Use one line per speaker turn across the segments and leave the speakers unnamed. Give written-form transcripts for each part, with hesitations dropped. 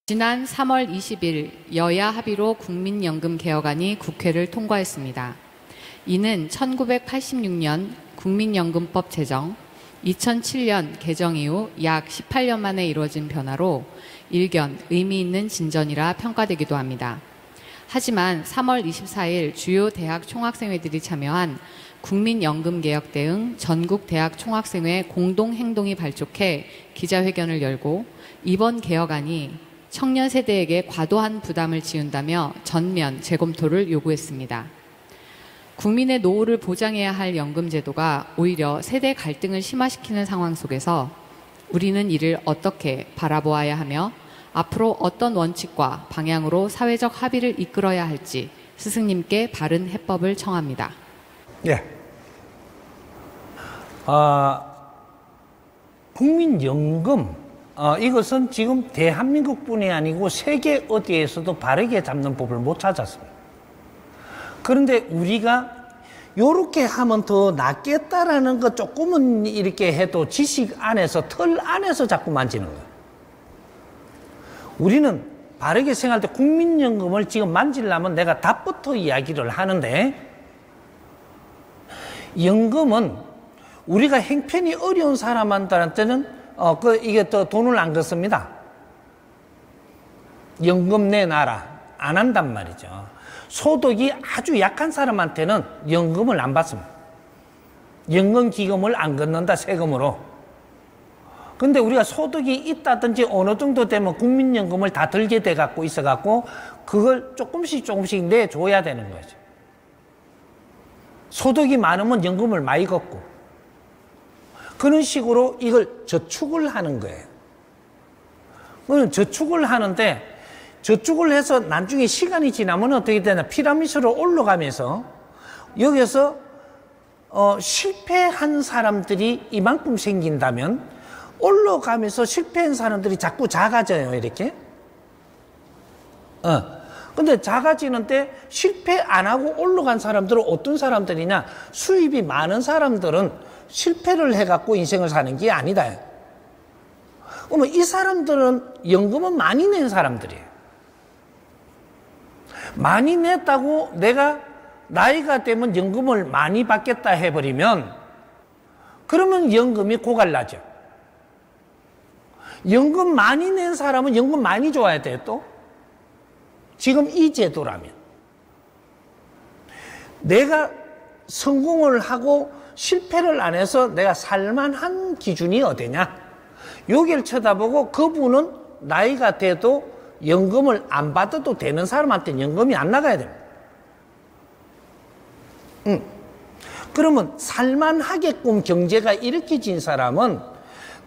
지난 3월 20일 여야 합의로 국민연금 개혁안이 국회를 통과했습니다. 이는 1986년 국민연금법 제정, 2007년 개정 이후 약 18년 만에 이루어진 변화로 일견 의미 있는 진전이라 평가되기도 합니다. 하지만 3월 24일 주요 대학 총학생회들이 참여한 국민연금개혁 대응 전국대학 총학생회 공동행동이 발족해 기자회견을 열고 이번 개혁안이 청년 세대에게 과도한 부담을 지운다며 전면 재검토를 요구했습니다. 국민의 노후를 보장해야 할 연금제도가 오히려 세대 갈등을 심화시키는 상황 속에서 우리는 이를 어떻게 바라보아야 하며 앞으로 어떤 원칙과 방향으로 사회적 합의를 이끌어야 할지 스승님께 바른 해법을 청합니다.
예. 국민연금 이것은 지금 대한민국뿐이 아니고 세계 어디에서도 바르게 잡는 법을 못 찾았습니다. 그런데 우리가 요렇게 하면 더 낫겠다라는 거 조금은 이렇게 해도 지식 안에서 틀 안에서 자꾸 만지는 거예요. 우리는 바르게 생각할 때 국민연금을 지금 만지려면 내가 답부터 이야기를 하는데, 연금은 우리가 형편이 어려운 사람한테는 이게 또 돈을 안 걷습니다. 연금 내놔라. 안 한단 말이죠. 소득이 아주 약한 사람한테는 연금을 안 받습니다. 연금기금을 안 걷는다, 세금으로. 근데 우리가 소득이 있다든지 어느 정도 되면 국민연금을 다 들게 돼 갖고 있어 갖고 그걸 조금씩 내줘야 되는 거죠. 소득이 많으면 연금을 많이 걷고 그런 식으로 이걸 저축을 하는 거예요. 그럼 저축을 하는데, 저축을 해서 나중에 시간이 지나면 어떻게 되나, 피라미드로 올라가면서 여기서 실패한 사람들이 이만큼 생긴다면 올라가면서 실패한 사람들이 자꾸 작아져요, 이렇게. 근데 작아지는데 실패 안 하고 올라간 사람들은 어떤 사람들이냐, 수입이 많은 사람들은 실패를 해갖고 인생을 사는 게 아니다. 그러면 이 사람들은 연금은 많이 낸 사람들이에요. 많이 냈다고 내가 나이가 되면 연금을 많이 받겠다 해버리면 그러면 연금이 고갈나죠. 연금 많이 낸 사람은 연금 많이 줘야 돼요, 또. 지금 이 제도라면. 내가 성공을 하고 실패를 안 해서 내가 살만한 기준이 어디냐? 여기를 쳐다보고 그분은 나이가 돼도 연금을 안 받아도 되는 사람한테는 연금이 안 나가야 됩니다. 그러면 살만하게끔 경제가 일으켜진 사람은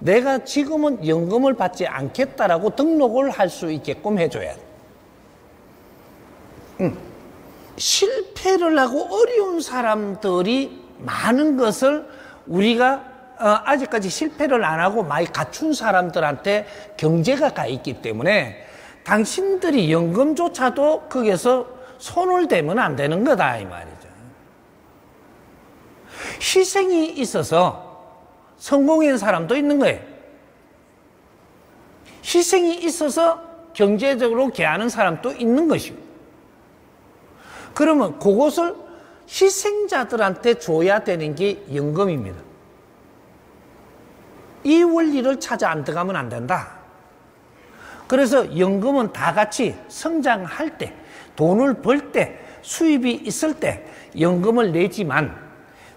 내가 지금은 연금을 받지 않겠다라고 등록을 할 수 있게끔 해줘야 돼. 실패를 하고 어려운 사람들이 많은 것을 우리가 아직까지 실패를 안 하고 많이 갖춘 사람들한테 경제가 가 있기 때문에 당신들이 연금조차도 거기에서 손을 대면 안 되는 거다, 이 말이죠. 희생이 있어서 성공한 사람도 있는 거예요. 희생이 있어서 경제적으로 개하는 사람도 있는 것이고. 그러면 그것을 희생자들한테 줘야 되는 게 연금입니다. 이 원리를 찾아 안 들어가면 안 된다. 그래서 연금은 다 같이 성장할 때, 돈을 벌 때, 수입이 있을 때 연금을 내지만,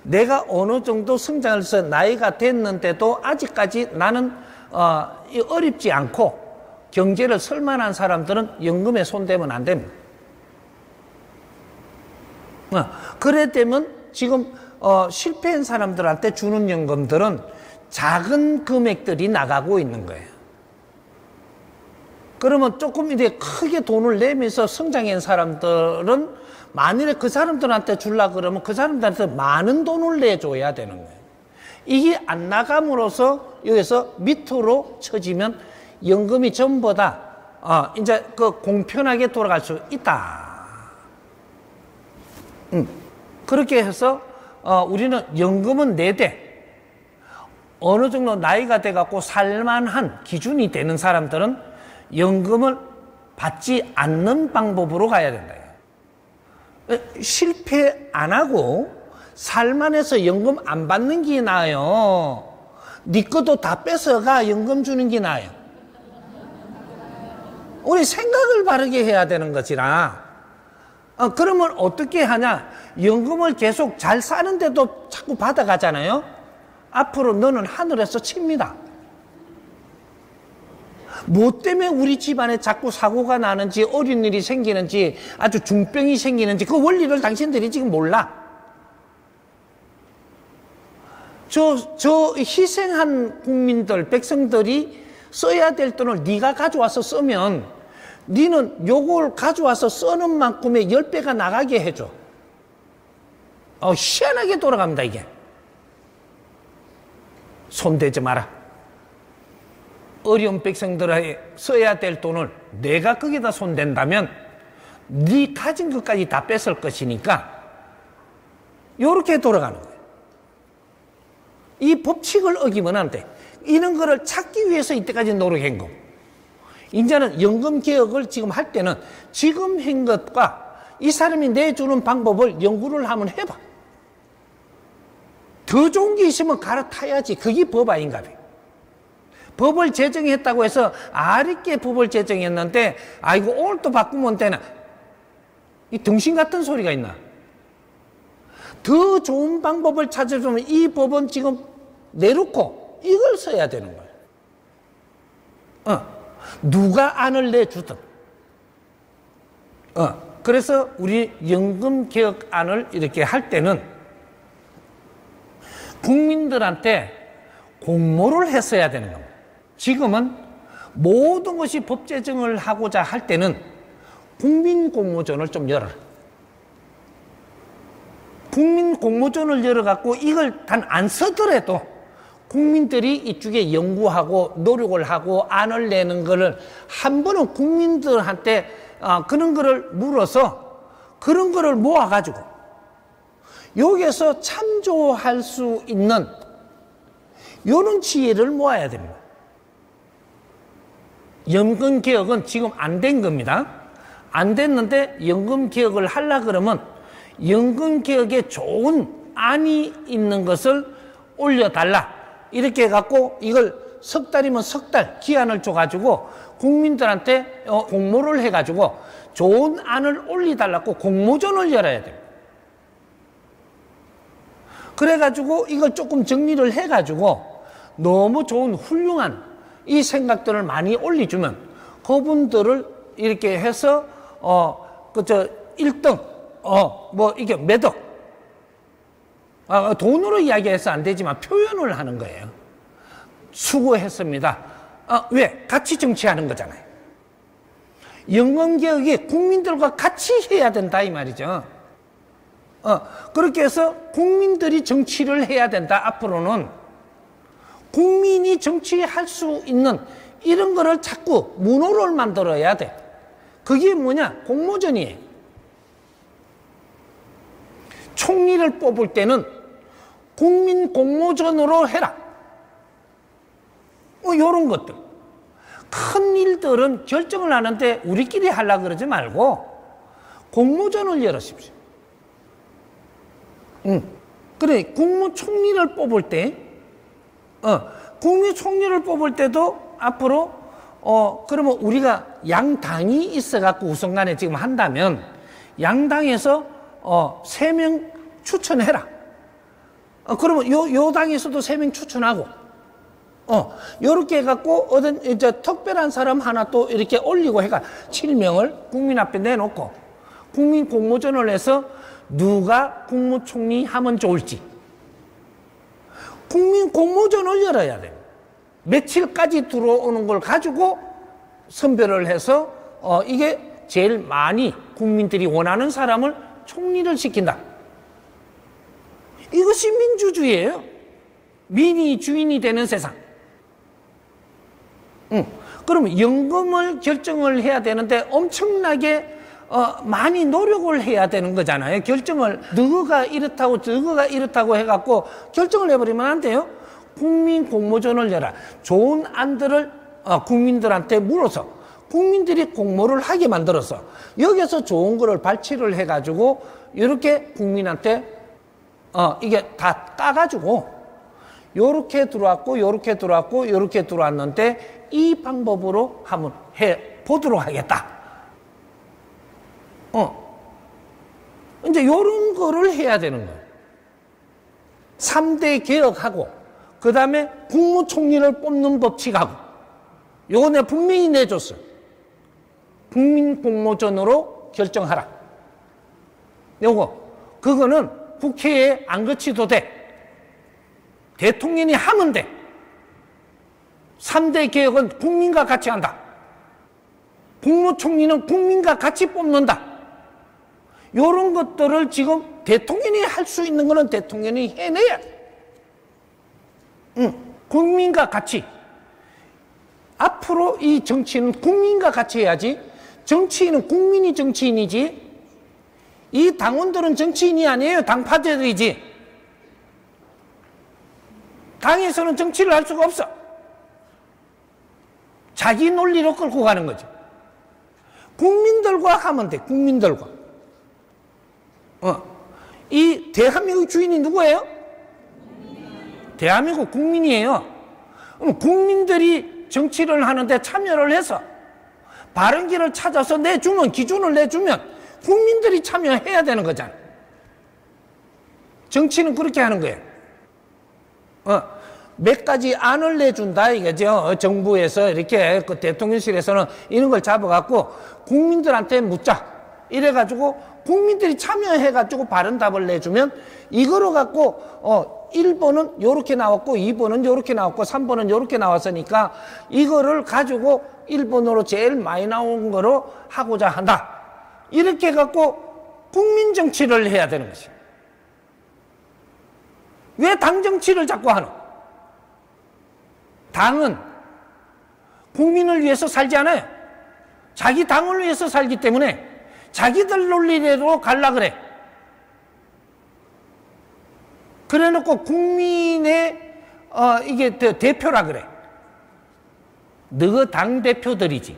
내가 어느 정도 성장을 해서 나이가 됐는데도 아직까지 나는 어렵지 않고 경제를 쓸만한 사람들은 연금에 손대면 안 됩니다. 그래 되면 지금 실패한 사람들한테 주는 연금들은 작은 금액들이 나가고 있는 거예요. 그러면 조금 이제 크게 돈을 내면서 성장한 사람들은 만일에 그 사람들한테 주려고 그러면 그 사람들한테 많은 돈을 내줘야 되는 거예요. 이게 안 나감으로써 여기서 밑으로 쳐지면 연금이 전부 다 이제 그 공평하게 돌아갈 수 있다. 그렇게 해서 우리는 연금은 내되 어느 정도 나이가 돼갖고 살만한 기준이 되는 사람들은 연금을 받지 않는 방법으로 가야 된다. 실패 안 하고 살만해서 연금 안 받는 게 나아요. 네 것도 다 뺏어가 연금 주는 게 나아요. 우리 생각을 바르게 해야 되는 것이라. 그러면 어떻게 하냐? 연금을 계속 잘 사는데도 자꾸 받아가잖아요. 앞으로 너는 하늘에서 칩니다. 뭐 때문에 우리 집안에 자꾸 사고가 나는지 어린 일이 생기는지 아주 중병이 생기는지 그 원리를 당신들이 지금 몰라. 저 희생한 국민들, 백성들이 써야 될 돈을 네가 가져와서 쓰면 네는 요걸 가져와서 쓰는 만큼의 10배가 나가게 해줘. 희한하게 돌아갑니다, 이게. 손대지 마라. 어려운 백성들에 써야 될 돈을 내가 거기다 손댄다면 네 가진 것까지 다 뺏을 것이니까 요렇게 돌아가는 거예요. 이 법칙을 어기면 안 돼. 이런 거를 찾기 위해서 이때까지 노력한 거. 이제는 연금 개혁을 지금 할 때는 지금 한 것과 이 사람이 내주는 방법을 연구를 한번 해봐. 더 좋은 게 있으면 갈아타야지. 그게 법 아닌가 봐요. 법을 제정했다고 해서 아랫게 법을 제정했는데 아이고 오늘 또 바꾸면 되나. 이 등신 같은 소리가 있나. 더 좋은 방법을 찾아주면 이 법은 지금 내놓고 이걸 써야 되는 거예요. 누가 안을 내주든. 그래서 우리 연금개혁안을 이렇게 할 때는 국민들한테 공모를 했어야 되는 겁니다. 지금은 모든 것이 법 제정을 하고자 할 때는 국민공모전을 좀 열어라. 국민공모전을 열어갖고 이걸 단 안 쓰더라도 국민들이 이쪽에 연구하고 노력을 하고 안을 내는 거를 한 번은 국민들한테 그런 거를 물어서 그런 거를 모아가지고 여기에서 참조할 수 있는 이런 지혜를 모아야 됩니다. 연금개혁은 지금 안 된 겁니다. 안 됐는데 연금개혁을 하려고 그러면 연금개혁에 좋은 안이 있는 것을 올려달라. 이렇게 해갖고 이걸 석 달이면 석 달 기한을 줘가지고 국민들한테 공모를 해가지고 좋은 안을 올려달라고 공모전을 열어야 돼요. 그래가지고 이걸 조금 정리를 해가지고 너무 좋은 훌륭한 이 생각들을 많이 올려주면 그분들을 이렇게 해서 1등 이게 몇 억 돈으로 이야기해서 안 되지만 표현을 하는 거예요. 수고했습니다. 왜? 같이 정치하는 거잖아요. 연금개혁이 국민들과 같이 해야 된다 이 말이죠. 그렇게 해서 국민들이 정치를 해야 된다. 앞으로는 국민이 정치할 수 있는 이런 거를 자꾸 문호를 만들어야 돼. 그게 뭐냐? 공모전이에요. 총리를 뽑을 때는 국민 공모전으로 해라. 이런 것들. 큰 일들은 결정을 하는데 우리끼리 하려고 그러지 말고 공모전을 열으십시오. 그래, 국무총리를 뽑을 때, 국무총리를 뽑을 때도 앞으로, 그러면 우리가 양당이 있어갖고 우선간에 지금 한다면, 양당에서, 3명 추천해라. 그러면 요 당에서도 3명 추천하고, 요렇게 해갖고, 이제 특별한 사람 하나 또 이렇게 올리고 해가 7명을 국민 앞에 내놓고, 국민 공모전을 해서 누가 국무총리 하면 좋을지 국민 공모전을 열어야 돼요. 며칠까지 들어오는 걸 가지고 선별을 해서 이게 제일 많이 국민들이 원하는 사람을 총리를 시킨다. 이것이 민주주의예요. 민이 주인이 되는 세상. 그러면 연금을 결정을 해야 되는데 엄청나게 많이 노력을 해야 되는 거잖아요. 결정을 너가 이렇다고 해갖고 결정을 해버리면 안 돼요. 국민 공모전을 열라. 좋은 안들을 국민들한테 물어서 국민들이 공모를 하게 만들어서 여기서 좋은 거를 발췌를 해가지고 이렇게 국민한테 이게 다 까가지고 요렇게 들어왔고 요렇게 들어왔고 요렇게 들어왔는데 이 방법으로 한번 해보도록 하겠다. 이제 요런 거를 해야 되는 거예요. 3대 개혁하고 그 다음에 국무총리를 뽑는 법칙하고 요거 내가 분명히 내줬어요. 국민공모전으로 결정하라. 그거는 국회에 안 거치도 돼. 대통령이 하면 돼. 3대 개혁은 국민과 같이 한다. 국무총리는 국민과 같이 뽑는다. 요런 것들을 지금 대통령이 할 수 있는 거는 대통령이 해내야 돼. 국민과 같이. 앞으로 이 정치는 국민과 같이 해야지. 정치인은 국민이 정치인이지. 이 당원들은 정치인이 아니에요. 당파들이지. 당에서는 정치를 할 수가 없어. 자기 논리로 끌고 가는 거죠. 국민들과 하면 돼. 국민들과. 이 대한민국 주인이 누구예요? 대한민국 국민이에요. 국민들이 정치를 하는데 참여를 해서 바른 길을 찾아서 내주면, 기준을 내주면 국민들이 참여해야 되는 거잖아요. 정치는 그렇게 하는 거예요. 몇 가지 안을 내준다 이거죠. 정부에서 이렇게 그 대통령실에서는 이런 걸 잡아갖고 국민들한테 묻자. 이래가지고 국민들이 참여해가지고 바른 답을 내주면 이거로 갖고 1번은 요렇게 나왔고 2번은 요렇게 나왔고 3번은 요렇게 나왔으니까 이거를 가지고 1번으로 제일 많이 나온 거로 하고자 한다. 이렇게 갖고 국민 정치를 해야 되는 것이에요. 왜 당 정치를 자꾸 하노? 당은 국민을 위해서 살지 않아요. 자기 당을 위해서 살기 때문에 자기들 논리대로 갈라 그래. 그래 놓고 국민의 이게 대표라 그래. 너 당 대표들이지.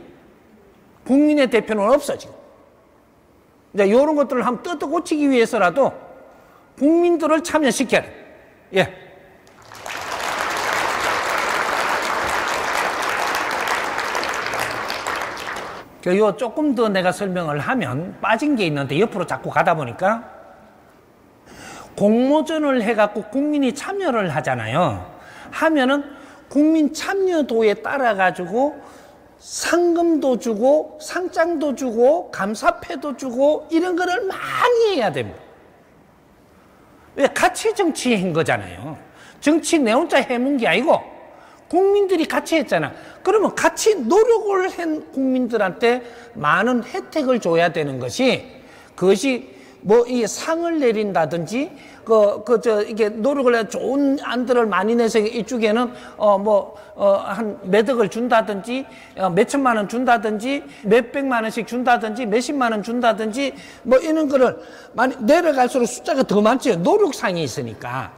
국민의 대표는 없어 지금. 이제 이런 것들을 한번 뜯어 고치기 위해서라도 국민들을 참여시켜야 돼. 예. 요 조금 더 내가 설명을 하면 빠진 게 있는데 옆으로 자꾸 가다 보니까 공모전을 해갖고 국민이 참여를 하잖아요. 하면은 국민 참여도에 따라 가지고 상금도 주고 상장도 주고 감사패도 주고 이런 거를 많이 해야 됩니다. 왜? 같이 정치한 거잖아요. 정치 내 혼자 해문 게 아니고 국민들이 같이 했잖아. 그러면 같이 노력을 한 국민들한테 많은 혜택을 줘야 되는 것이, 그것이 뭐 이 상을 내린다든지 이게 노력을 해 좋은 안들을 많이 내서 이쪽에는 한 몇억을 준다든지 몇천만 원 준다든지 몇백만 원씩 준다든지 몇십만 원 준다든지 뭐 이런 거를 많이 내려갈수록 숫자가 더 많죠. 노력상이 있으니까.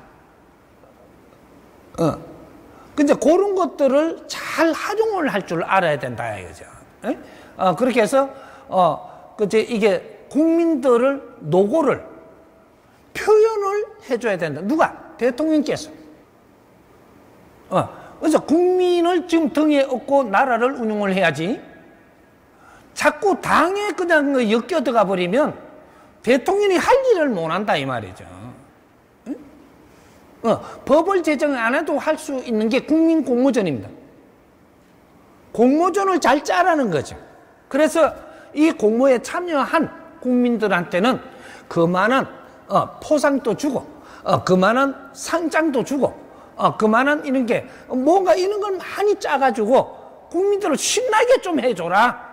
근데 그런 것들을 잘 활용을 할 줄 알아야 된다 이거죠. 그렇게 해서 이게 국민들을 노고를 표현을 해줘야 된다. 누가? 대통령께서. 그래서 국민을 지금 등에 업고 나라를 운영을 해야지. 자꾸 당에 그냥 엮여들어가 버리면 대통령이 할 일을 못한다 이 말이죠. 법을 제정 안 해도 할 수 있는 게 국민 공모전입니다. 공모전을 잘 짜라는 거죠. 그래서 이 공모에 참여한 국민들한테는 그만한 포상도 주고 그만한 상장도 주고 그만한 이런 게 뭔가 이런 걸 많이 짜가지고 국민들을 신나게 좀 해줘라.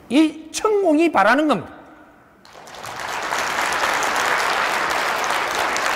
이 천공이 바라는 겁니다.